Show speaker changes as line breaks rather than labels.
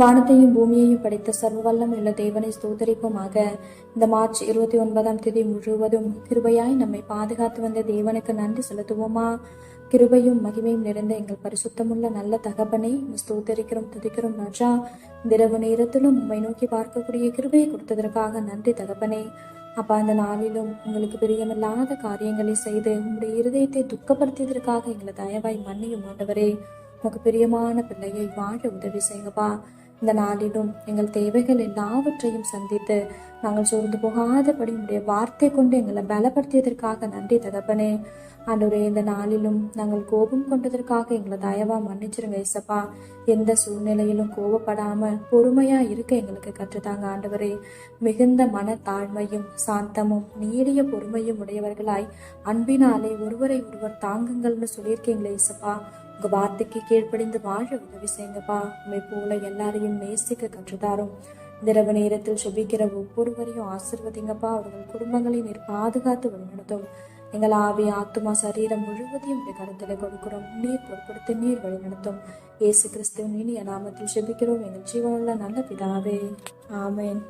வானத்தையும் பூமியையும் படைத்த சர்வ வல்லமையுள்ள தேவனை ஸ்தோத்தரிப்போமாக. இந்த மார்ச் 29ஆம் தேதி முழுவதும் கிருபையாய் நம்மை பாதுகாத்து வந்த தேவனுக்கு நன்றி செலுத்துவோமா? கிருபையும் மகிமையும் நிறைந்த எங்கள் பரிசுத்தமுள்ள நல்ல தகப்பனை ஸ்தோத்தரிக்கிறோம், துதிக்கிறோம் ராஜா. இரவு நேரத்திலும் உம்மை நோக்கி பார்க்கக்கூடிய கிருபையை கொடுத்ததற்காக நன்றி தகப்பனே. அப்பா, அந்த நாளிலும் உங்களுக்கு பிரியமில்லாத காரியங்களை செய்து உங்களுடைய இருதயத்தை துக்கப்படுத்தியதற்காக எங்களை தயவாய் மன்னியும் ஆண்டவரே. உனக்கு பிரியமான பிள்ளையை வாழ உதவி செய்யுங்கப்பா. இந்த நாளிலும் எங்கள் தேவைகள் எல்லாவற்றையும் சந்தித்து நாங்கள் சோர்ந்து போகாதபடி உடைய வார்த்தை கொண்டு எங்களை பலப்படுத்தியதற்காக நன்றி தகப்பனே. ஆண்டவரே, இந்த நாளிலும் நாங்கள் கோபம் கொண்டதற்காக எங்களை தயவா மன்னிச்சிருங்க இசப்பா. எந்த சூழ்நிலையிலும் கோபப்படாம பொறுமையா இருக்க எங்களுக்கு கற்றுத்தாங்க ஆண்டவரே. மிகுந்த மன தாழ்மையும் சாந்தமும் நீடிய பொறுமையும் உடையவர்களாய் அன்பினாலே ஒருவரை ஒருவர் தாங்குங்கள்னு சொல்லியிருக்கீங்களே இசப்பா. உங்க வார்த்தைக்கு கீழ்ப்படிந்து வாழ உதவி செய்யுங்கப்பா. உண்மை போல எல்லாரையும் நேசிக்க கற்றுத்தாரும். இரவு நேரத்தில் சுபிக்கிற ஒவ்வொருவரையும் ஆசிர்வதிங்கப்பா. அவர்கள் குடும்பங்களை நீர் பாதுகாத்து வழிநடத்தும். எங்கள் ஆவி ஆத்துமா சரீரம் முழுவதையும் கருத்துல கொடுக்கிறோம். நீர் பொறுப்படுத்தி நீர் வழிநடத்தும். இயேசு கிறிஸ்துவின் இனிய நாமத்தில் சுபிக்கிறோம் எங்கள் ஜீவனுள்ள நல்ல பிதாவே, ஆமேன்.